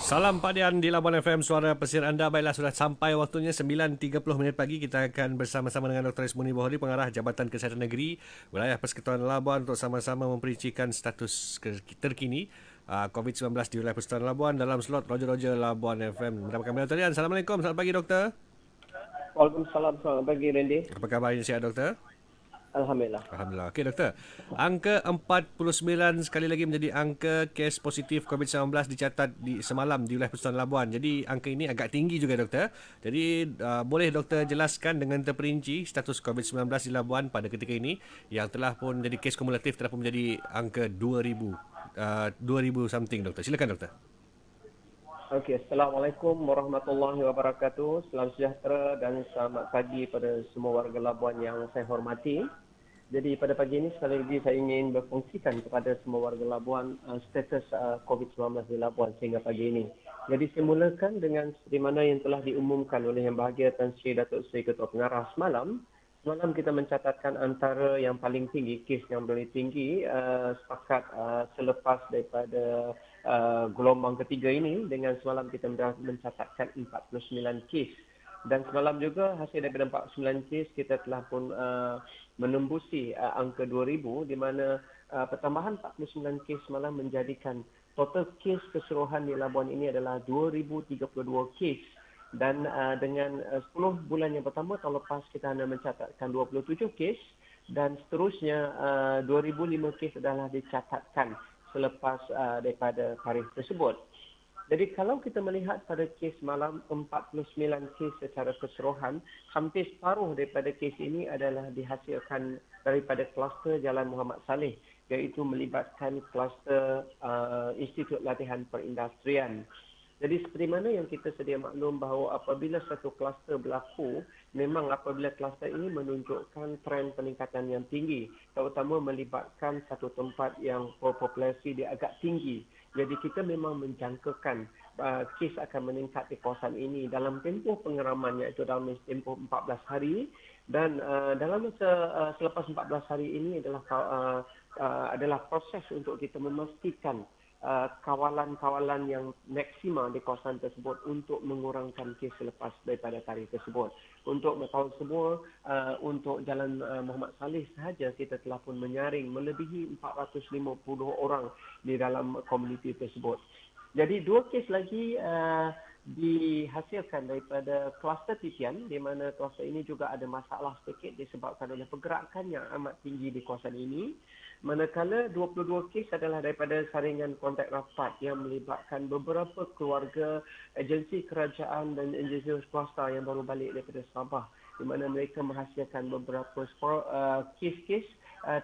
Salam Pak Dian di Labuan FM, suara pesir anda. Baiklah, sudah sampai waktunya 9.30 minit pagi. Kita akan bersama-sama dengan Dr. Ismuni Bohori, Pengarah Jabatan Kesihatan Negeri Wilayah Persekutuan Labuan untuk sama-sama memperincikan status terkini COVID-19 di wilayah Persekutuan Labuan dalam slot Roger Labuan FM. Bersama kami Dr. Dian. Assalamualaikum, selamat pagi Doktor. Waalaikumsalam, selamat pagi Randy. Apa khabar ini sihat Doktor? Alhamdulillah. Alhamdulillah. Okey doktor. Angka 49 sekali lagi menjadi angka kes positif COVID-19 dicatat di semalam di wilayah Persekutuan Labuan. Jadi angka ini agak tinggi juga doktor. Jadi boleh doktor jelaskan dengan terperinci status COVID-19 di Labuan pada ketika ini yang telah pun jadi kes kumulatif telah pun menjadi angka 2000 2000 something doktor. Silakan doktor. Okey, Assalamualaikum warahmatullahi wabarakatuh. Salam sejahtera dan selamat pagi pada semua warga Labuan yang saya hormati. Jadi pada pagi ini sekali lagi saya ingin berkongsikan kepada semua warga Labuan status COVID-19 di Labuan sehingga pagi ini. Jadi saya mulakan dengan seperti mana yang telah diumumkan oleh Yang Berbahagia Tan Sri Datuk Seri Ketua Pengarah semalam. Semalam kita mencatatkan antara yang paling tinggi, kes yang paling tinggi setakat selepas daripada gelombang ketiga ini. Dengan semalam kita mencatatkan 49 kes. Dan semalam juga hasil daripada 49 kes kita telah pun menembusi angka 2000 di mana pertambahan 49 kes semalam menjadikan total kes keseluruhan di Labuan ini adalah 2032 kes. Dan dengan 10 bulan yang pertama tahun lepas kita hanya mencatatkan 27 kes dan seterusnya 2005 kes adalah dicatatkan selepas daripada tarikh tersebut. Jadi kalau kita melihat pada kes malam 49 kes secara keseluruhan, hampir separuh daripada kes ini adalah dihasilkan daripada kluster Jalan Muhammad Saleh, iaitu melibatkan kluster Institut Latihan Perindustrian. Jadi seperti mana yang kita sedia maklum bahawa apabila satu kluster berlaku, memang apabila kluster ini menunjukkan trend peningkatan yang tinggi, terutama melibatkan satu tempat yang populasi dia agak tinggi. Jadi kita memang menjangkakan kes akan meningkat di kawasan ini dalam tempoh pengeraman iaitu dalam tempoh 14 hari dan dalam masa selepas 14 hari ini adalah proses untuk kita memastikan kawalan-kawalan yang maksima di kawasan tersebut untuk mengurangkan kes selepas daripada tarikh tersebut. Untuk mengetahui semua, untuk Jalan Muhammad Saleh sahaja kita telah pun menyaring melebihi 450 orang di dalam komuniti tersebut. Jadi dua kes lagi dihasilkan daripada kluster titian di mana kluster ini juga ada masalah sedikit disebabkan oleh pergerakan yang amat tinggi di kawasan ini. Manakala 22 kes adalah daripada saringan kontak rapat yang melibatkan beberapa keluarga, agensi kerajaan dan agensi swasta yang baru balik daripada Sabah, di mana mereka menghasilkan beberapa kes-kes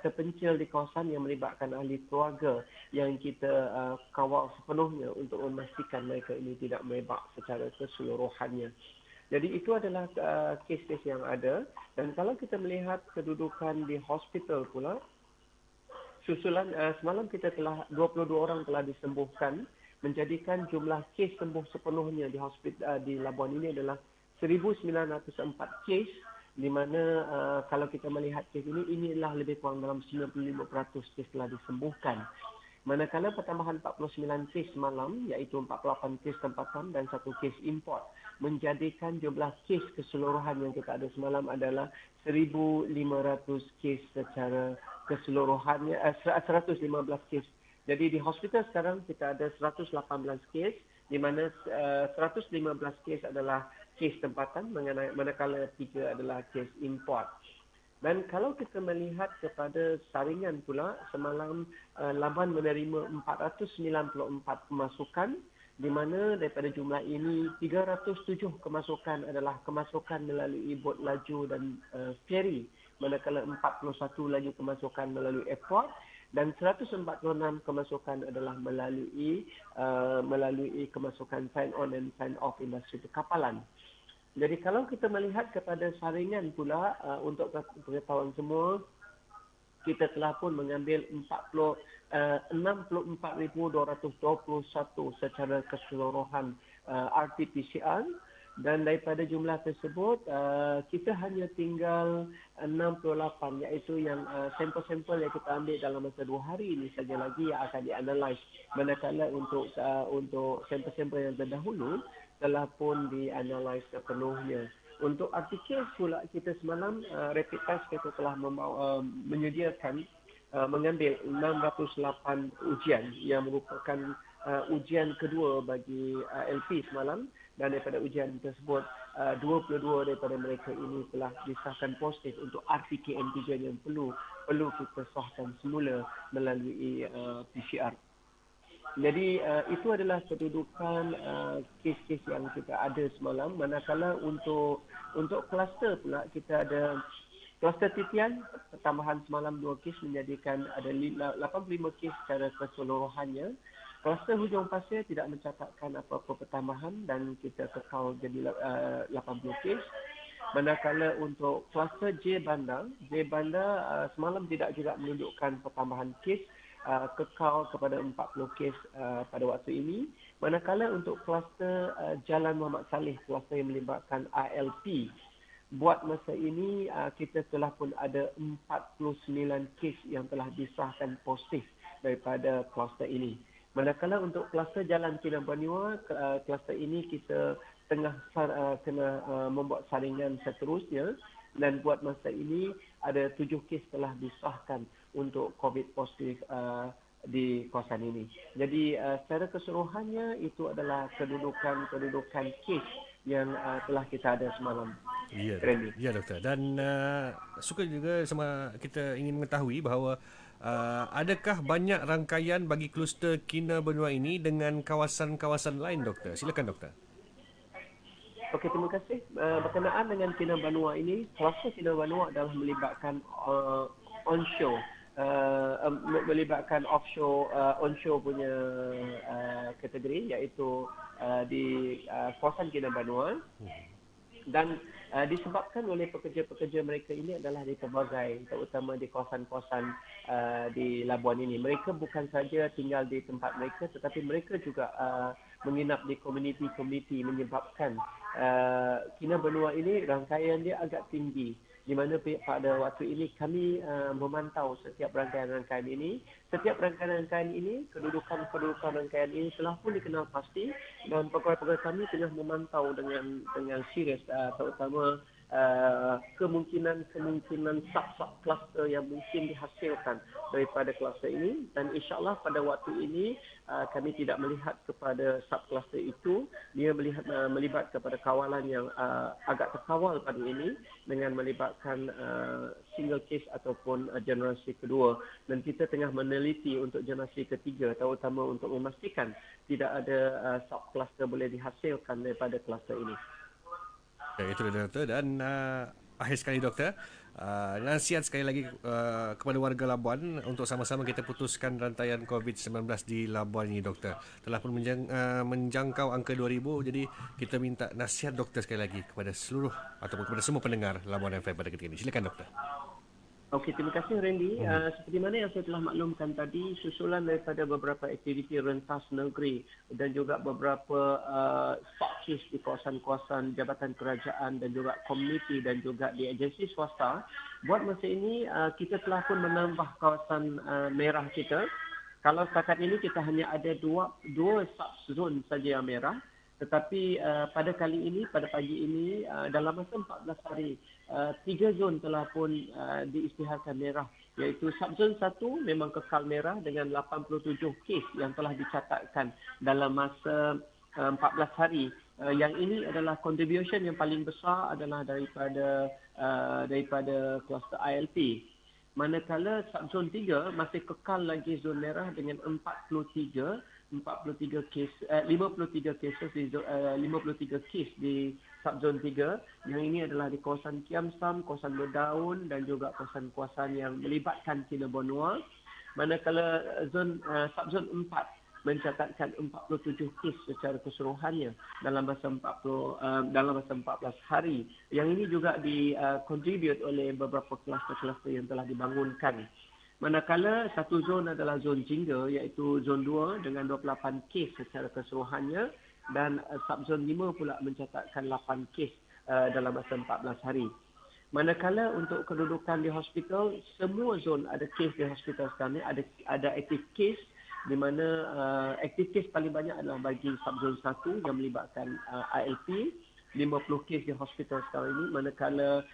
terpencil di kawasan yang melibatkan ahli keluarga yang kita kawal sepenuhnya untuk memastikan mereka ini tidak merebak secara keseluruhannya. Jadi itu adalah kes-kes yang ada. Dan kalau kita melihat kedudukan di hospital pula, susulan semalam kita telah 22 orang telah disembuhkan, menjadikan jumlah kes sembuh sepenuhnya di hospital di Labuan ini adalah 1904 kes, di mana kalau kita melihat kes ini adalah lebih kurang dalam 95% kes telah disembuhkan. Manakala pertambahan 49 kes semalam iaitu 48 kes tempatan dan 1 kes import menjadikan jumlah kes keseluruhan yang kita ada semalam adalah 1,500 kes secara keseluruhannya, 115 kes. Jadi di hospital sekarang kita ada 118 kes, di mana 115 kes adalah kes tempatan, manakala 3 adalah kes import. Dan kalau kita melihat kepada saringan pula, semalam Labuan menerima 494 kemasukan, di mana daripada jumlah ini 307 kemasukan adalah kemasukan melalui bot laju dan ferry, manakala 41 lagi kemasukan melalui airport dan 146 kemasukan adalah melalui kemasukan sign on dan sign off industri perkapalan. Jadi kalau kita melihat kepada saringan pula, untuk pengetahuan semua, kita telah pun mengambil 64,221 secara keseluruhan RT-PCR Dan daripada jumlah tersebut, kita hanya tinggal 68, iaitu yang sampel-sampel yang kita ambil dalam masa 2 hari ini saja lagi yang akan dianalise. Manakala untuk sampel-sampel yang terdahulu telah pun dianalise sepenuhnya. Untuk artikel pula kita semalam, rapid test kita telah menyediakan mengambil 608 ujian yang merupakan ujian kedua bagi LP semalam, dan daripada ujian tersebut 22 daripada mereka ini telah disahkan positif untuk RTK antigen yang perlu kita sahkan semula melalui PCR. Jadi itu adalah kedudukan kes-kes yang kita ada semalam. Manakala untuk kluster pula kita ada kluster titian, tambahan semalam 2 kes menjadikan ada 85 kes secara keseluruhannya. Kluster hujung pasir tidak mencatatkan apa-apa pertambahan dan kita kekal jadi 80 kes. Manakala untuk kluster J Bandar semalam tidak juga menunjukkan pertambahan kes, kekal kepada 40 kes pada waktu ini. Manakala untuk kluster Jalan Muhammad Saleh, kluster yang melibatkan ALP, buat masa ini kita telah pun ada 49 kes yang telah disahkan positif daripada kluster ini. Manakala untuk kluster Jalan Kinabaluan, kluster ini kita tengah kena membuat saringan seterusnya, dan buat masa ini ada 7 kes telah disahkan untuk COVID positif di kawasan ini. Jadi secara keseluruhannya itu adalah kedudukan kes yang telah kita ada semalam. Ya, doktor. Dan suka juga sama kita ingin mengetahui bahawa adakah banyak rangkaian bagi kluster Kinabalu ini dengan kawasan-kawasan lain, doktor? Silakan, doktor. Okey, terima kasih. Berkenaan dengan Kinabalu ini, kluster Kinabalu adalah melibatkan onshore, melibatkan offshore, onshore punya kategori, iaitu di kawasan Kinabalu. Dan disebabkan oleh pekerja-pekerja mereka ini adalah di pelbagai, terutama di kawasan-kawasan di Labuan ini. Mereka bukan saja tinggal di tempat mereka, tetapi mereka juga menginap di komuniti-komuniti, menyebabkan Kinabalu ini rangkaian dia agak tinggi, di mana pada waktu ini kami memantau setiap rangkaian-rangkaian ini. Setiap rangkaian-rangkaian ini, kedudukan rangkaian ini telah pun dikenal pasti, dan pegawai-pegawai kami tengah memantau dengan serius, terutama kemungkinan sub-sub kluster yang mungkin dihasilkan daripada kluster ini. Dan insyaAllah pada waktu ini kami tidak melihat kepada sub-kluster itu, dia melibat kepada kawalan yang agak terkawal pada ini dengan melibatkan single case ataupun generasi kedua. Dan kita tengah meneliti untuk generasi ketiga, terutama untuk memastikan tidak ada sub-kluster boleh dihasilkan daripada kluster ini. Itu dia, doktor. Dan akhir sekali, doktor, nasihat sekali lagi kepada warga Labuan untuk sama-sama kita putuskan rantaian COVID-19 di Labuan ini, doktor. Telah pun menjangkau angka 2,000, jadi kita minta nasihat doktor sekali lagi kepada seluruh ataupun kepada semua pendengar Labuan FM pada ketika ini. Silakan, doktor. Okey, terima kasih Randy. Seperti mana yang saya telah maklumkan tadi, susulan daripada beberapa aktiviti rentas negeri dan juga beberapa stock case di kawasan-kawasan jabatan kerajaan dan juga komuniti dan juga di agensi swasta, buat masa ini kita telah pun menambah kawasan merah kita. Kalau setakat ini kita hanya ada dua sub-zone saja yang merah. Tetapi pada kali ini, pada pagi ini, dalam masa 14 hari, 3 zon telah pun diisytiharkan merah. Iaitu subzon 1 memang kekal merah dengan 87 kes yang telah dicatatkan dalam masa 14 hari. Yang ini adalah contribution yang paling besar adalah daripada kluster ILP. Manakala subzon 3 masih kekal lagi zon merah dengan 53 kes, 53 cases di 53 kes di subzon 3. Yang ini adalah di kawasan Kiam Sam, kawasan Berdaun dan juga kawasan-kawasan yang melibatkan Kinabalu. Manakala subzon 4 mencatatkan 47 kes secara keseluruhannya dalam masa 14 hari. Yang ini juga contribute oleh beberapa kluster-kluster yang telah dibangunkan. Manakala satu zon adalah zon Jingga, iaitu zon 2 dengan 28 kes secara keseluruhannya. dan subzon 5 pula mencatatkan 8 kes dalam masa 14 hari. Manakala untuk kedudukan di hospital, semua zon ada kes di hospital sekarang ni, ada active case, di mana active case paling banyak adalah bagi subzon 1 yang melibatkan ILP, 50 kes di hospital sekarang ini, manakala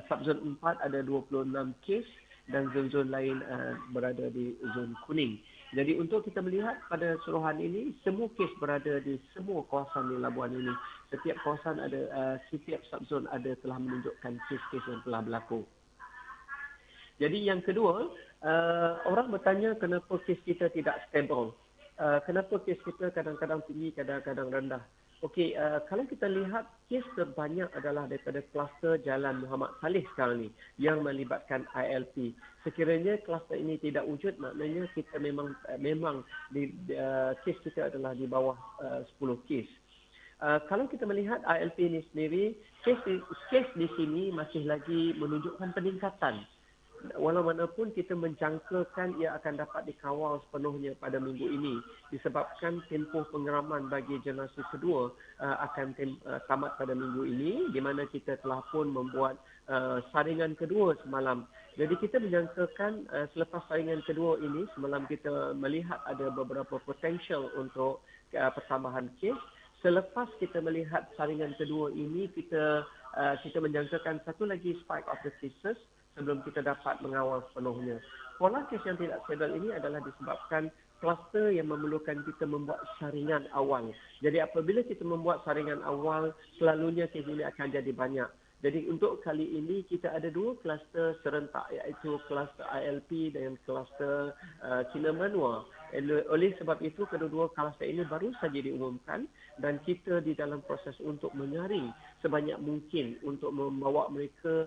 subzon 4 ada 26 kes dan zon-zon lain berada di zon kuning. Jadi untuk kita melihat pada keseluruhan ini, semua kes berada di semua kawasan di Labuan ini. Setiap kawasan ada, setiap subzon ada telah menunjukkan kes-kes yang telah berlaku. Jadi yang kedua, orang bertanya kenapa kes kita tidak stable. Kenapa kes kita kadang-kadang tinggi, kadang-kadang rendah. Okey, kalau kita lihat kes terbanyak adalah daripada kluster Jalan Muhammad Saleh sekarang ni yang melibatkan ILP. Sekiranya kluster ini tidak wujud, maknanya kita memang kes kita adalah di bawah 10 kes. Kalau kita melihat ILP ini sendiri, kes di sini masih lagi menunjukkan peningkatan. Walau manapun kita menjangkakan ia akan dapat dikawal sepenuhnya pada minggu ini disebabkan tempoh pengeraman bagi generasi kedua akan tamat pada minggu ini, di mana kita telah pun membuat saringan kedua semalam. Jadi kita menjangkakan selepas saringan kedua ini, semalam kita melihat ada beberapa potential untuk pertambahan kes. Selepas kita melihat saringan kedua ini, kita menjangkakan satu lagi spike of the cases sebelum kita dapat mengawal sepenuhnya. Pola kes yang tidak stable ini adalah disebabkan kluster yang memerlukan kita membuat saringan awal. Jadi apabila kita membuat saringan awal, selalunya kes ini akan jadi banyak. Jadi untuk kali ini kita ada dua kluster serentak, iaitu kluster ILP dan kluster Kinamanua. Oleh sebab itu, kedua-dua kluster ini baru saja diumumkan dan kita di dalam proses untuk menyaring sebanyak mungkin untuk membawa mereka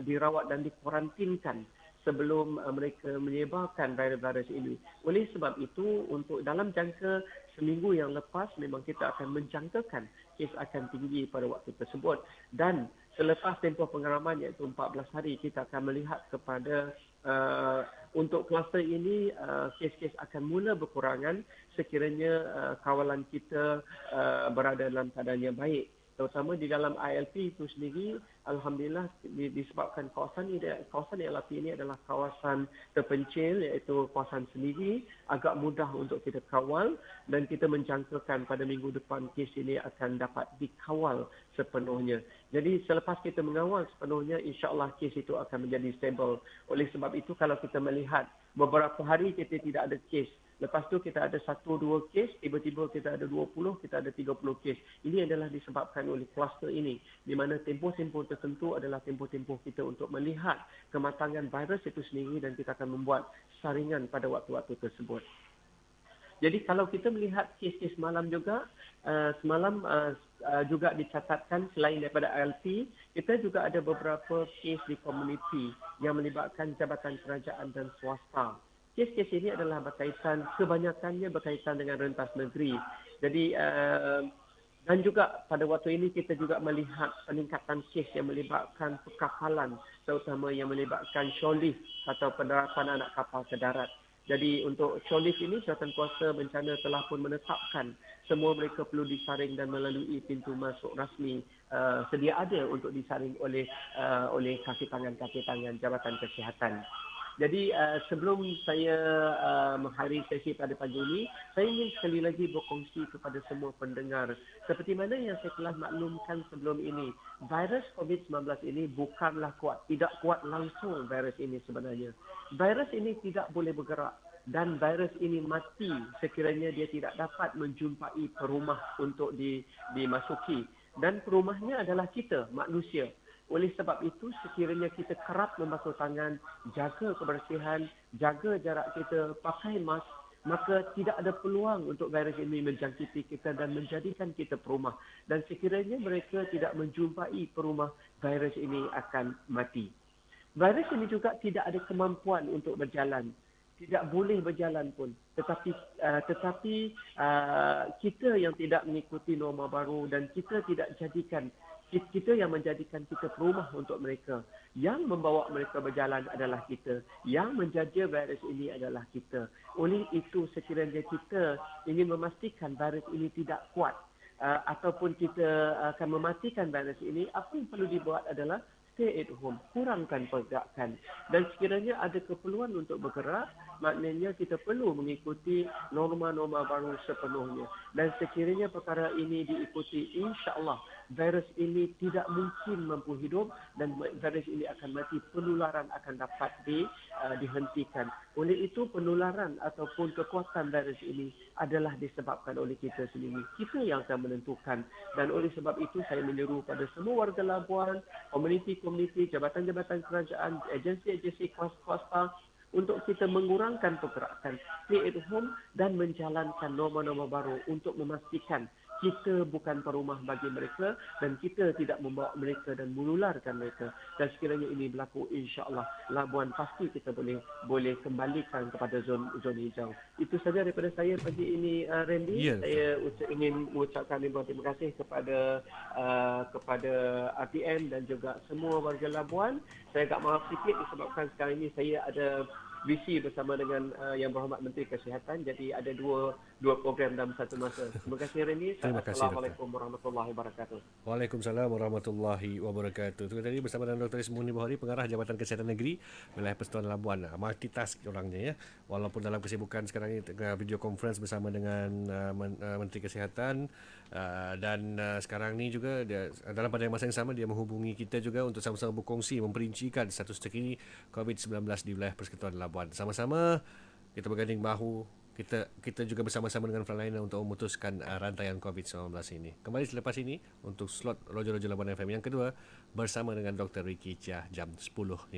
dirawat dan dikuarantinkan sebelum mereka menyebarkan virus ini. Oleh sebab itu, untuk dalam jangka seminggu yang lepas, memang kita akan menjangkakan kes akan tinggi pada waktu tersebut. Dan selepas tempoh pengaraman iaitu 14 hari, kita akan melihat kepada untuk kluster ini, kes-kes akan mula berkurangan sekiranya kawalan kita berada dalam keadaan yang baik. Terutama di dalam ILP itu sendiri, alhamdulillah disebabkan kawasan ILP ini adalah kawasan terpencil, iaitu kawasan sendiri, agak mudah untuk kita kawal dan kita menjangkakan pada minggu depan kes ini akan dapat dikawal sepenuhnya. Jadi selepas kita mengawal sepenuhnya, insya-Allah kes itu akan menjadi stable. Oleh sebab itu, kalau kita melihat beberapa hari kita tidak ada kes, lepas tu kita ada 1-2 kes, tiba-tiba kita ada 20, kita ada 30 kes. Ini adalah disebabkan oleh kluster ini, di mana tempoh-tempoh tertentu adalah tempoh-tempoh kita untuk melihat kematangan virus itu sendiri dan kita akan membuat saringan pada waktu-waktu tersebut. Jadi kalau kita melihat kes-kes semalam juga, semalam juga dicatatkan selain daripada ILP, kita juga ada beberapa kes di komuniti yang melibatkan jabatan kerajaan dan swasta. Kes-kes ini adalah kebanyakannya berkaitan dengan rentas negeri. Jadi dan juga pada waktu ini kita juga melihat peningkatan kes yang melibatkan perkapalan, terutama yang melibatkan shore atau penerapan anak kapal ke darat. Jadi untuk shore ini, Jawatankuasa Bencana telah pun menetapkan semua mereka perlu disaring dan melalui pintu masuk rasmi sedia ada untuk disaring oleh kaki tangan Jabatan Kesihatan. Jadi sebelum saya mengakhiri sesi pada pagi ini, saya ingin sekali lagi berkongsi kepada semua pendengar. Seperti mana yang saya telah maklumkan sebelum ini, virus COVID-19 ini bukanlah tidak kuat langsung virus ini sebenarnya. Virus ini tidak boleh bergerak dan virus ini mati sekiranya dia tidak dapat menjumpai perumah untuk dimasuki. Dan perumahnya adalah kita, manusia. Oleh sebab itu, sekiranya kita kerap membasuh tangan, jaga kebersihan, jaga jarak kita, pakai mask, maka tidak ada peluang untuk virus ini menjangkiti kita dan menjadikan kita perumah. Dan sekiranya mereka tidak menjumpai perumah, virus ini akan mati. Virus ini juga tidak ada kemampuan untuk berjalan. Tidak boleh berjalan pun. Tetapi kita yang tidak mengikuti norma baru dan kita tidak jadikan Kita yang menjadikan kita perumah untuk mereka. Yang membawa mereka berjalan adalah kita. Yang menjaga virus ini adalah kita. Oleh itu, sekiranya kita ingin memastikan virus ini tidak kuat, ataupun kita akan mematikan virus ini, apa yang perlu dibuat adalah stay at home, kurangkan pergerakan. Dan sekiranya ada keperluan untuk bergerak, maknanya kita perlu mengikuti norma-norma baru sepenuhnya. Dan sekiranya perkara ini diikuti, insya-Allah virus ini tidak mungkin mampu hidup dan virus ini akan mati. Penularan akan dapat dihentikan. Oleh itu, penularan ataupun kekuatan virus ini adalah disebabkan oleh kita sendiri. Kita yang akan menentukan. Dan oleh sebab itu, saya menyeru pada semua warga Labuan, komuniti-komuniti, jabatan-jabatan kerajaan, agensi-agensi swasta untuk kita mengurangkan pergerakan, stay at home dan menjalankan norma-norma baru untuk memastikan kita bukan perumah bagi mereka dan kita tidak membawa mereka dan menularkan mereka. Dan sekiranya ini berlaku, insya-Allah Labuan pasti kita boleh kembalikan kepada zon hijau. Itu saja daripada saya pagi ini, Randy. Ya, Saya ingin mengucapkan ribuan terima kasih kepada RTM dan juga semua warga Labuan. Saya agak maaf sikit disebabkan sekarang ini saya ada visi bersama dengan Yang Berhormat Menteri Kesihatan, jadi ada dua program dalam satu masa. Terima kasih, Reni. terima kasih, Assalamualaikum warahmatullahi wabarakatuh. Waalaikumsalam warahmatullahi wabarakatuh. Itu tadi bersama dengan Dr. Ismuni Bahari, Pengarah Jabatan Kesihatan Negeri Wilayah Persekutuan Labuan. Multitask orangnya ya. Walaupun dalam kesibukan sekarang ini tengah video conference bersama dengan Menteri Kesihatan, dan sekarang ni juga dalam pada masa yang sama dia menghubungi kita juga untuk sama-sama berkongsi memperincikan status terkini COVID-19 di wilayah Persekutuan Labuan. Sama-sama kita berganding bahu, kita juga bersama-sama dengan frontliner untuk memutuskan rantaian COVID-19 ini. Kembali selepas ini untuk slot Roger Labuan FM yang kedua bersama dengan Dr. Ricky Chia jam 10.15.